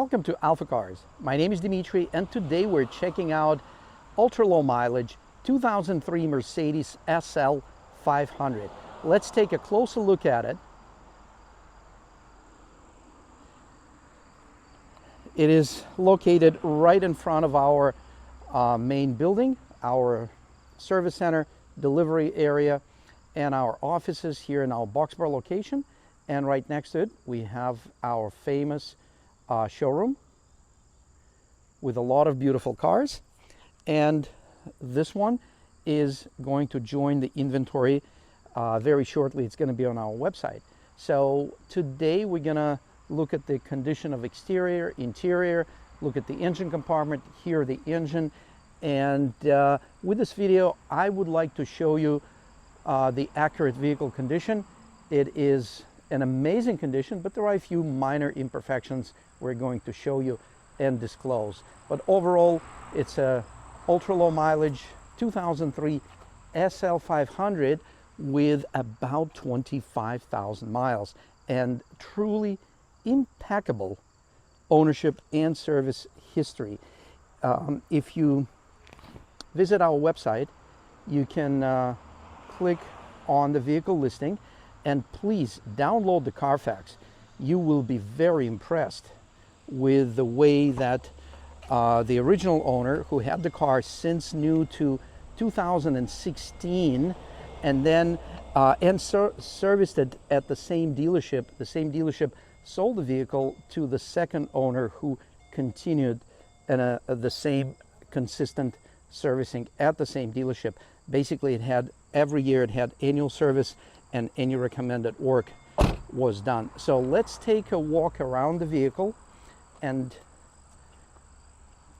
Welcome to AlphaCars. My name is Dimitri and today we're checking out ultra low mileage 2003 Mercedes SL500. Let's take a closer look at it. It is located right in front of our main building, our service center, delivery area, and our offices here in our Boxborough location. And right next to it, we have our famous showroom with a lot of beautiful cars. And this one is going to join the inventory very shortly. It's going to be on our website. So today we're going to look at the condition of exterior, interior, look at the engine compartment, hear the engine. And with this video, I would like to show you the accurate vehicle condition. It is an amazing condition, but there are a few minor imperfections we're going to show you and disclose. But overall, it's a ultra low mileage 2003 SL500 with about 25,000 miles and truly impeccable ownership and service history. If you visit our website, you can click on the vehicle listing and please download the Carfax. You will be very impressed with the way that the original owner, who had the car since new to 2016 and then serviced it at the same dealership sold the vehicle to the second owner, who continued the same consistent servicing at the same dealership. Basically, it had every year it had annual service and any recommended work was done. So let's take a walk around the vehicle and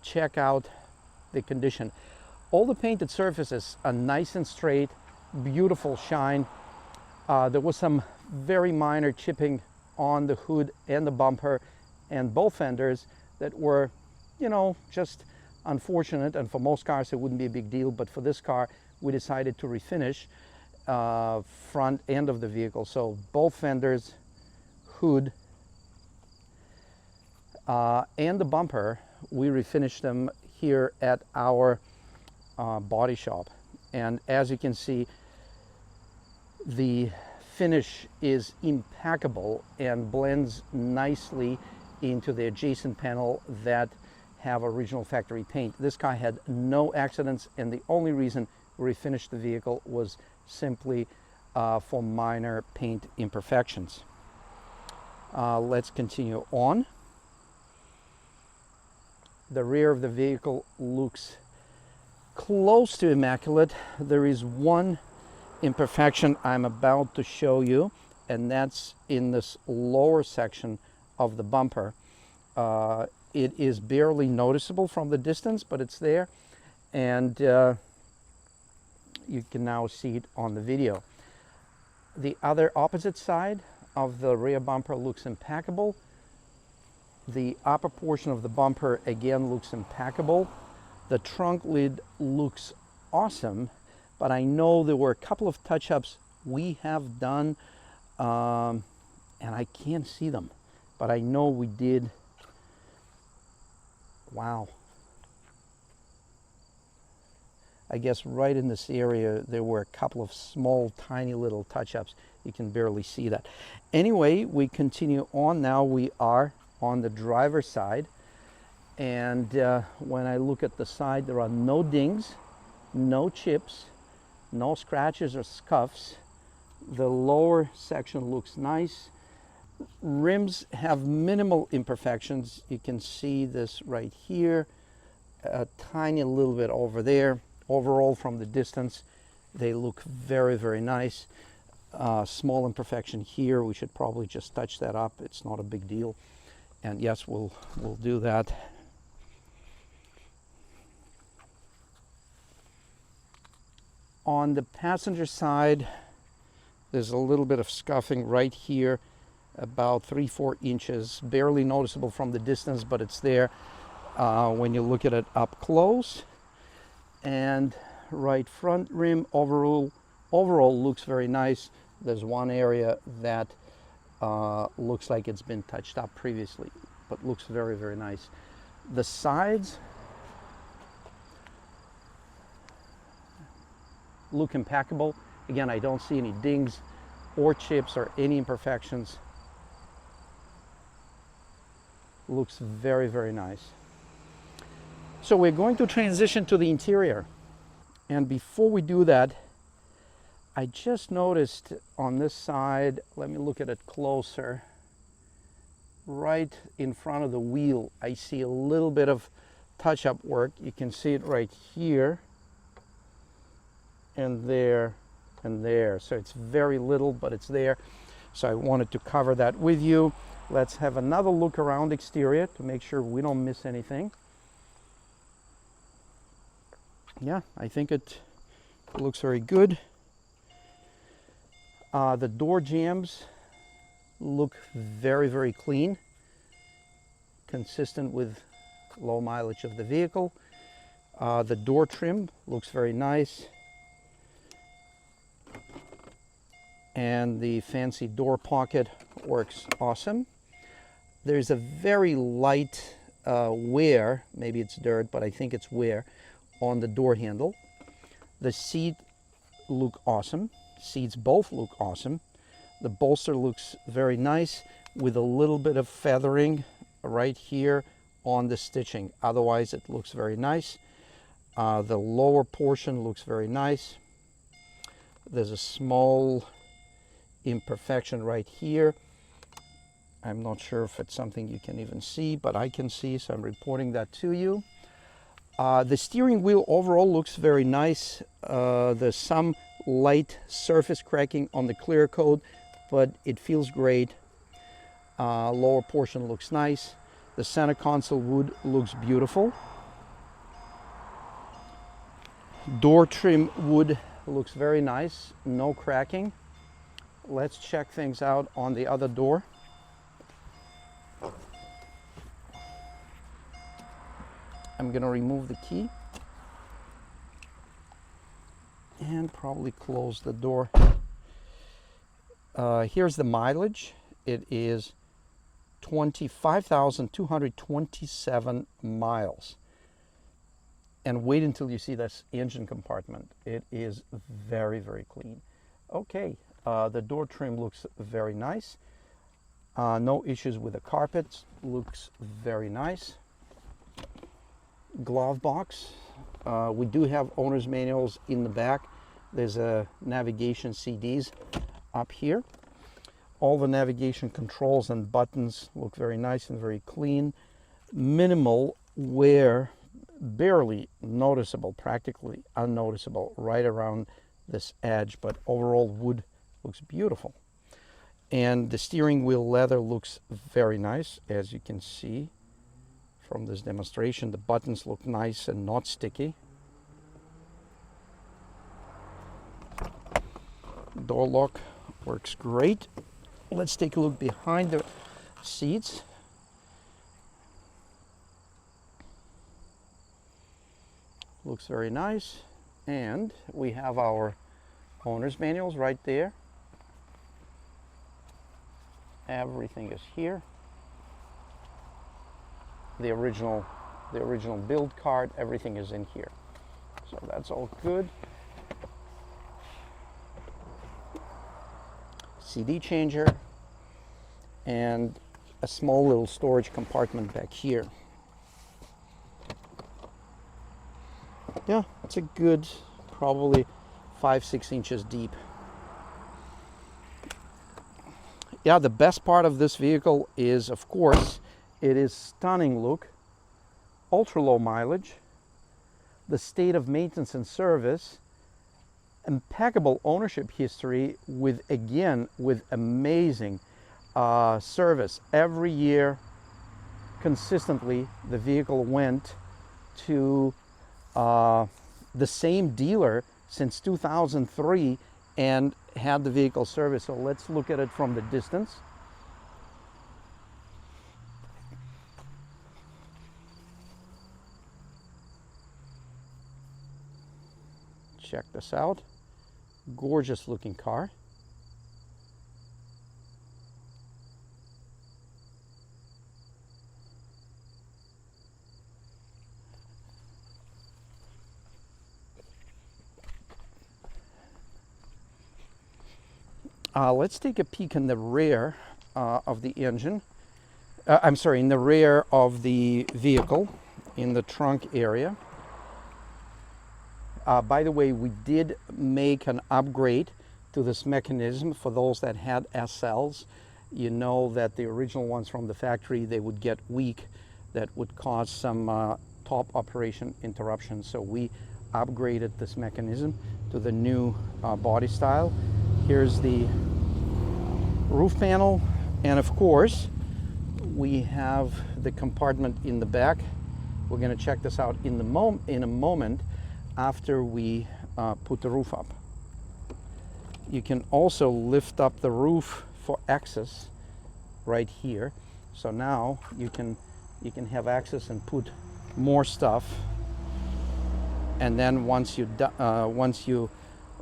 check out the condition. All the painted surfaces are nice and straight, beautiful shine. There was some very minor chipping on the hood and the bumper and both fenders that were, you know, just unfortunate, and for most cars it wouldn't be a big deal, but for this car we decided to refinish front end of the vehicle. So both fenders, hood, and the bumper, we refinished them here at our body shop. And as you can see, the finish is impeccable and blends nicely into the adjacent panel that have original factory paint. This car had no accidents, and the only reason we refinished the vehicle was simply for minor paint imperfections. Let's continue on. The rear of the vehicle looks close to immaculate. There is one imperfection I'm about to show you, and that's in this lower section of the bumper. It is barely noticeable from the distance, but it's there, and you can now see it on the video. The other opposite side of the rear bumper looks impeccable. The upper portion of the bumper again looks impeccable. The trunk lid looks awesome, but I know there were a couple of touch-ups we have done, and I can't see them, but I know we did. Wow. I guess right in this area there were a couple of small tiny little touch-ups. You can barely see that. Anyway, we continue on. Now we are on the driver's side, and when I look at the side, there are no dings, no chips, no scratches or scuffs. The lower section looks nice. Rims have minimal imperfections. You can see this right here, a tiny little bit over there. Overall, from the distance, they look very, very nice. Small imperfection here. We should probably just touch that up. It's not a big deal. And yes, we'll do that. On the passenger side, there's a little bit of scuffing right here, about 3-4 inches, barely noticeable from the distance, but it's there when you look at it up close. And right front rim overall looks very nice. There's one area that looks like it's been touched up previously. but looks very, very nice. The sides look impeccable. Again, I don't see any dings or chips or any imperfections. Looks very, very nice. So we're going to transition to the interior. And before we do that, I just noticed on this side, let me look at it closer, right in front of the wheel, I see a little bit of touch-up work. You can see it right here and there and there. So it's very little, but it's there. So I wanted to cover that with you. Let's have another look around exterior to make sure we don't miss anything. Yeah, I think it looks very good. The door jambs look very, very clean, consistent with low mileage of the vehicle. The door trim looks very nice. And the fancy door pocket works awesome. There's a very light wear, maybe it's dirt, but I think it's wear, on the door handle. The seat look awesome. Seats both look awesome. The bolster looks very nice with a little bit of feathering right here on the stitching. Otherwise, it looks very nice. The lower portion looks very nice. There's a small imperfection right here. I'm not sure if it's something you can even see, but I can see, so I'm reporting that to you. The steering wheel overall looks very nice. There's some light surface cracking on the clear coat, but it feels great. Lower portion looks nice. The center console wood looks beautiful. Door trim wood looks very nice, no cracking. Let's check things out on the other door. I'm going to remove the key and probably close the door. Here's the mileage. It is 25,227 miles. And wait until you see this engine compartment. It is very, very clean. Okay, the door trim looks very nice. No issues with the carpets. Looks very nice. Glove box. We do have owner's manuals in the back. There's a navigation CDs up here. All the navigation controls and buttons look very nice and very clean. Minimal wear, barely noticeable, practically unnoticeable right around this edge, but overall wood looks beautiful. And the steering wheel leather looks very nice, as you can see from this demonstration. The buttons look nice and not sticky. Door lock works great. Let's take a look behind the seats. Looks very nice. And we have our owner's manuals right there. Everything is here. The original build card, everything is in here. So that's all good. CD changer and a small little storage compartment back here. Yeah, it's a good, probably 5-6 inches deep. Yeah, the best part of this vehicle is, of course, it is stunning look, ultra low mileage, the state of maintenance and service, impeccable ownership history with amazing service. Every year, consistently, the vehicle went to the same dealer since 2003 and had the vehicle serviced. So let's look at it from the distance. Check this out. Gorgeous looking car. Let's take a peek in the rear of the engine. I'm sorry, in the rear of the vehicle, in the trunk area. By the way, we did make an upgrade to this mechanism for those that had SLs. You know that the original ones from the factory, they would get weak. That would cause some top operation interruptions. So we upgraded this mechanism to the new body style. Here's the roof panel, and of course we have the compartment in the back. We're going to check this out in a moment after we put the roof up. You can also lift up the roof for access right here. So now you can have access and put more stuff. And then once you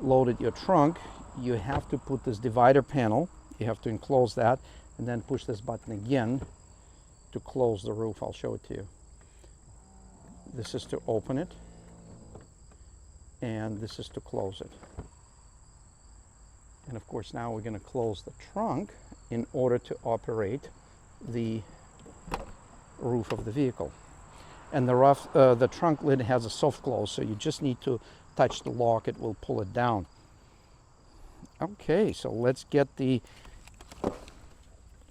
loaded your trunk, you have to put this divider panel. You have to enclose that and then push this button again to close the roof. I'll show it to you. This is to open it, and this is to close it. And of course now we're going to close the trunk in order to operate the roof of the vehicle. And the trunk lid has a soft close, so you just need to touch the lock, it will pull it down. Okay, so let's get the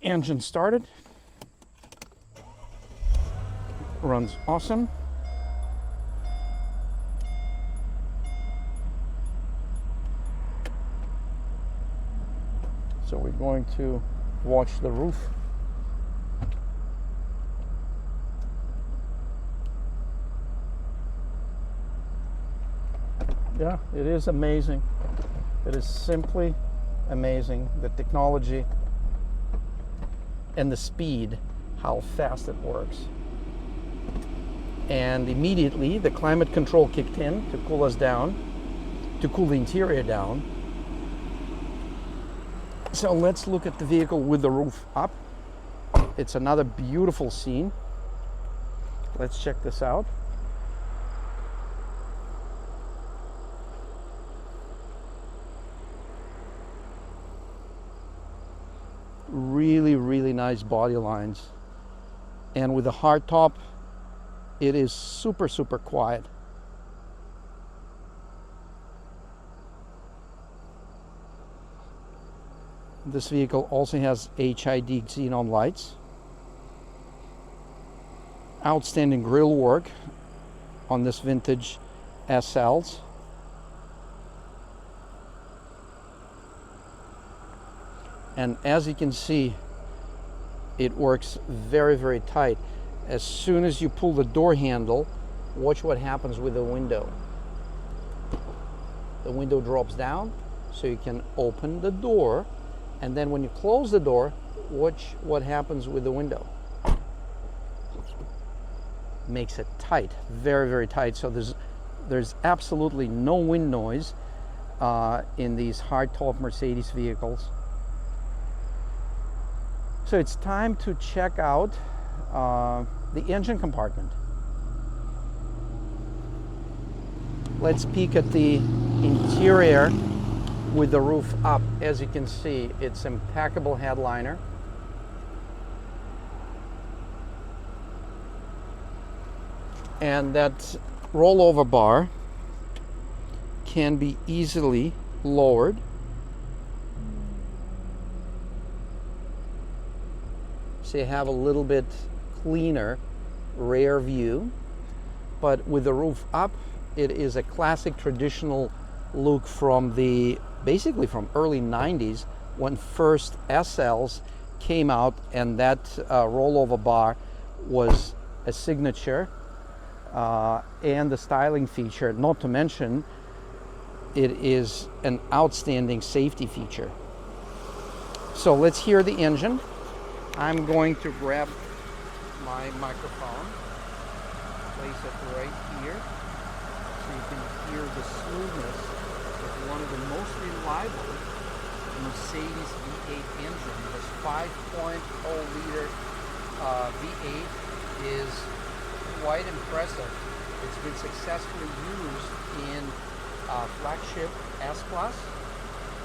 engine started. Runs awesome. So we're going to watch the roof. Yeah, it is amazing. It is simply amazing, the technology and the speed, how fast it works. And immediately the climate control kicked in to cool us down, to cool the interior down. So let's look at the vehicle with the roof up. It's another beautiful scene. Let's check this out. Really, really nice body lines. And with the hard top, it is super, super quiet. This vehicle also has HID xenon lights. Outstanding grille work on this vintage SLs. And as you can see, it works very, very tight. As soon as you pull the door handle, watch what happens with the window. The window drops down, so you can open the door, and then when you close the door, watch what happens with the window. Makes it tight, very, very tight. So there's absolutely no wind noise in these hard-top Mercedes vehicles. So it's time to check out the engine compartment. Let's peek at the interior with the roof up. As you can see, it's impeccable headliner. And that rollover bar can be easily lowered. So you have a little bit cleaner rear view, but with the roof up, it is a classic traditional look from basically from early 90s when first SLs came out, and that rollover bar was a signature and the styling feature, not to mention it is an outstanding safety feature. So let's hear the engine. I'm going to grab my microphone, place it right here, so you can hear the smoothness of one of the most reliable Mercedes V8 engine. This 5.0 liter V8 is quite impressive. It's been successfully used in flagship S-Class,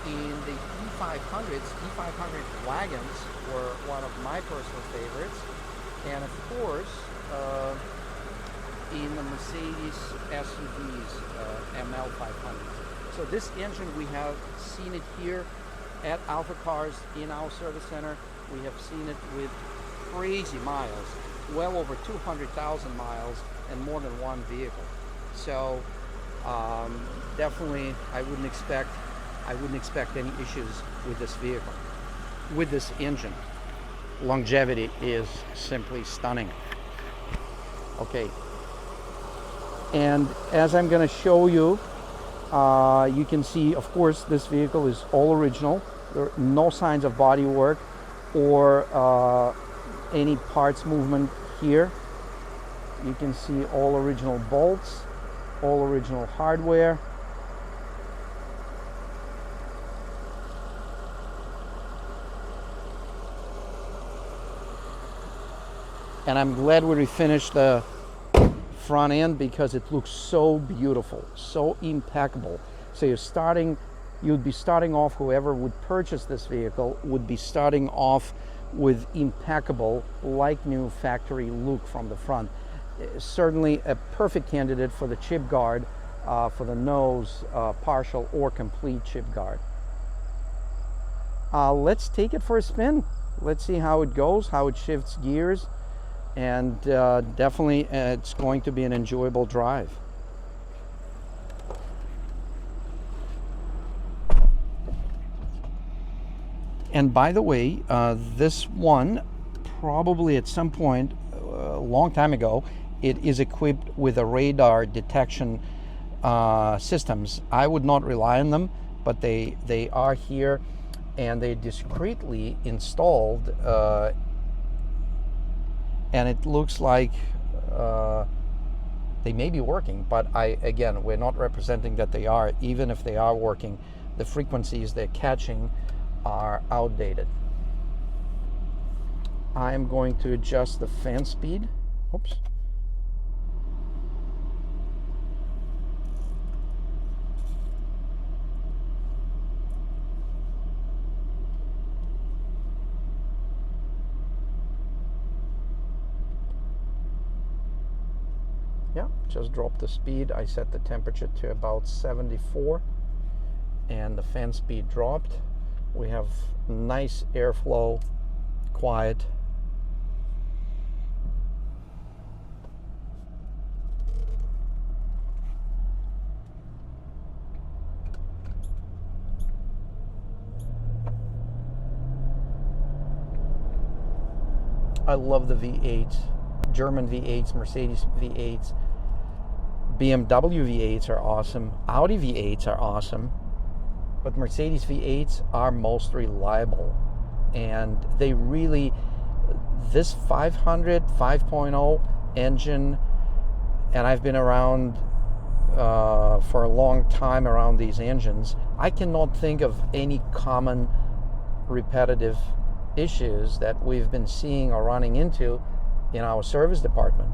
in the E500s. E500 wagons were one of my personal favorites, and of course in the Mercedes SUVs, ML500. So this engine, we have seen it here at AlphaCars in our service center. We have seen it with crazy miles, well over 200,000 miles, and more than one vehicle. So definitely, I wouldn't expect any issues with this vehicle, with this engine. Longevity is simply stunning. Okay, and as I'm going to show you, you can see, of course, this vehicle is all original. There are no signs of body work or any parts movement here. You can see all original bolts, all original hardware. And I'm glad we refinished the front end because it looks so beautiful, so impeccable. So you'd be starting off, whoever would purchase this vehicle would be starting off with impeccable, like new factory look from the front. Certainly a perfect candidate for the chip guard, for the nose, partial or complete chip guard. Let's take it for a spin. Let's see how it goes, how it shifts gears, and definitely it's going to be an enjoyable drive. And by the way, this one probably at some point a long time ago, it is equipped with a radar detection systems. I would not rely on them, but they are here, and they discreetly installed, and it looks like they may be working, but again, we're not representing that they are. Even if they are working, the frequencies they're catching are outdated. I'm going to adjust the fan speed. Oops. Yeah, just dropped the speed. I set the temperature to about 74 and the fan speed dropped. We have nice airflow, quiet. I love the V8s, German V8s, Mercedes V8s, BMW V8s are awesome, Audi V8s are awesome, but Mercedes V8s are most reliable, and they really, this 500 5.0 engine, and I've been around for a long time around these engines, I cannot think of any common repetitive issues that we've been seeing or running into in our service department.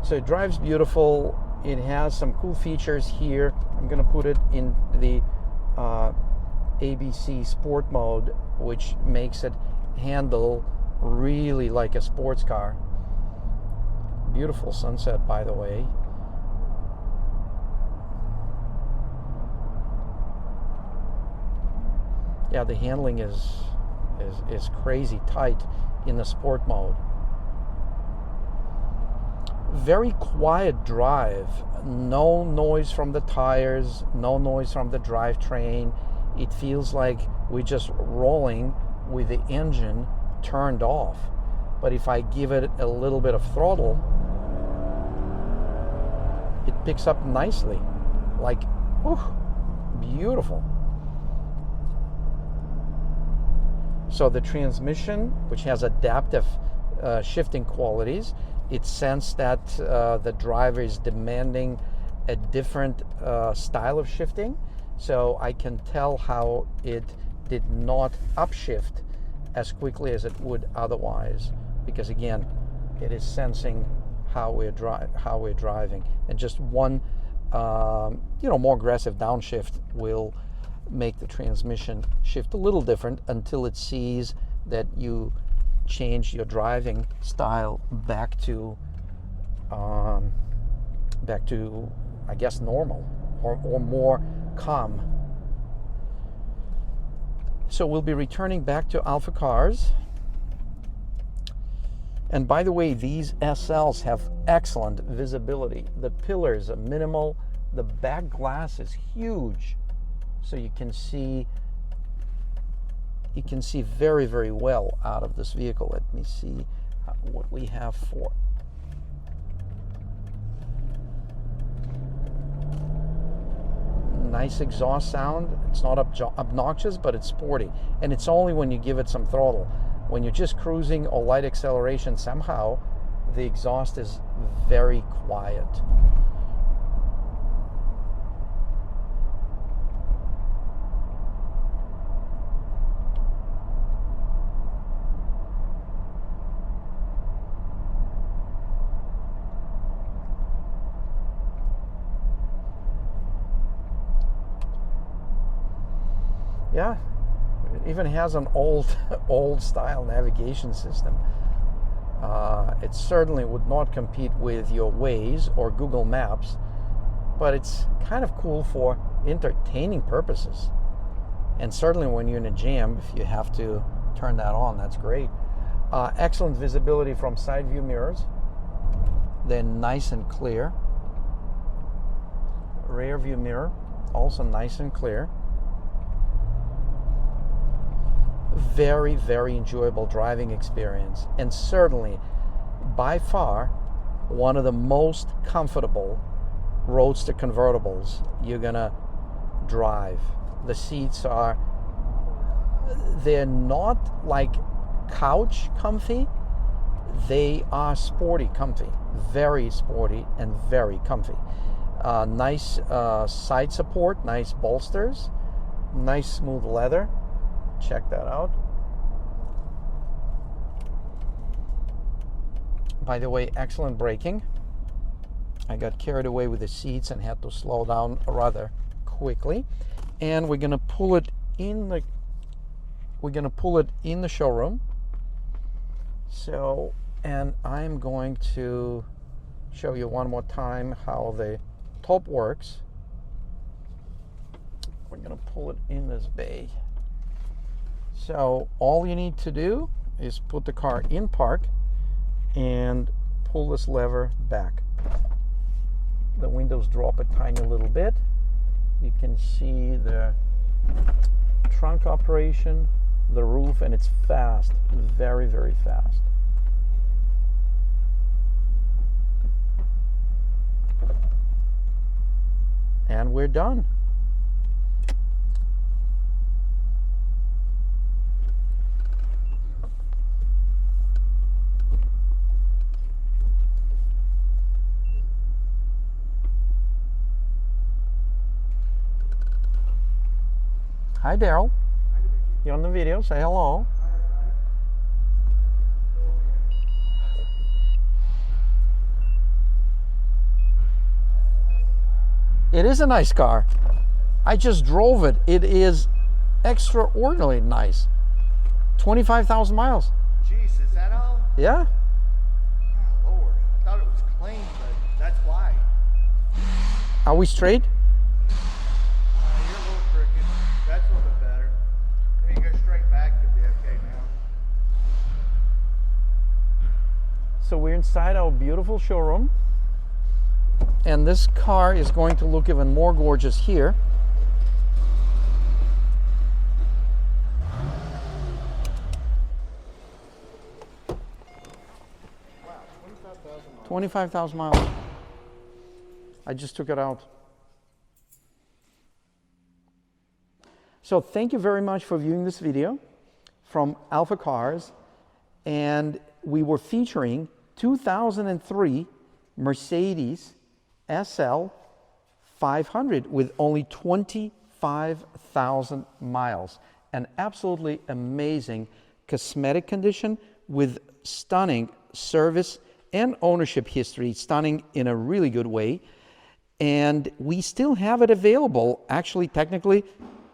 So it drives beautiful. It has some cool features here. I'm going to put it in the ABC Sport mode, which makes it handle really like a sports car. Beautiful sunset, by the way. Yeah, the handling is crazy tight in the sport mode. Very quiet drive, no noise from the tires, no noise from the drivetrain. It feels like we're just rolling with the engine turned off. But if I give it a little bit of throttle, it picks up nicely, like, whew, beautiful. So the transmission, which has adaptive shifting qualities, it sensed that the driver is demanding a different style of shifting. So I can tell how it did not upshift as quickly as it would otherwise, because again, it is sensing how we're driving. And just one more aggressive downshift will make the transmission shift a little different until it sees that you change your driving style back to I guess normal or more calm. So we'll be returning back to AlphaCars. And by the way, these SLs have excellent visibility. The pillars are minimal. The back glass is huge, so you can see very, very well out of this vehicle. Let me see what we have for. Nice exhaust sound. It's not obnoxious, but it's sporty. And it's only when you give it some throttle. When you're just cruising or light acceleration, somehow the exhaust is very quiet. Yeah, it even has an old style navigation system. It certainly would not compete with your Waze or Google Maps, but it's kind of cool for entertaining purposes. And certainly when you're in a jam, if you have to turn that on, that's great. Excellent visibility from side view mirrors. They're nice and clear. Rear view mirror, also nice and clear. Very, very enjoyable driving experience, and certainly by far one of the most comfortable Roadster convertibles you're gonna drive. The seats they're not like couch comfy, they are sporty comfy, very sporty and very comfy. Nice side support, nice bolsters, nice smooth leather. Check that out. By the way, excellent braking. I got carried away with the seats and had to slow down rather quickly. And we're gonna pull it in the showroom. So, and I'm going to show you one more time how the top works. We're gonna pull it in this bay. So all you need to do is put the car in park and pull this lever back. The windows drop a tiny little bit. You can see the trunk operation, the roof, and it's fast, very, very fast. And we're done. Hi, Daryl. You on the video? Say hello. It is a nice car. I just drove it. It is extraordinarily nice. 25,000 miles. Jeez, is that all? Yeah. Oh, Lord. I thought it was clean, but that's why. Are we straight? You're a little crooked. That's a little bit better. Let me go straight back to be okay now. So we're inside our beautiful showroom. And this car is going to look even more gorgeous here. Wow, 25,000 miles. 25,000 miles. I just took it out. So thank you very much for viewing this video from AlphaCars. And we were featuring 2003 Mercedes SL500 with only 25,000 miles. An absolutely amazing cosmetic condition with stunning service and ownership history, stunning in a really good way. And we still have it available. Actually, technically,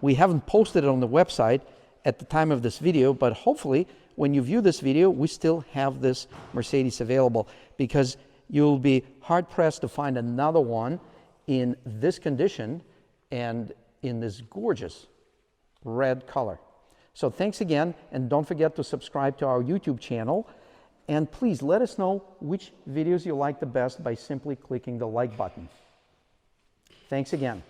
we haven't posted it on the website at the time of this video, but hopefully when you view this video, we still have this Mercedes available, because you'll be hard pressed to find another one in this condition and in this gorgeous red color. So thanks again, and don't forget to subscribe to our YouTube channel. And please let us know which videos you like the best by simply clicking the like button. Thanks again.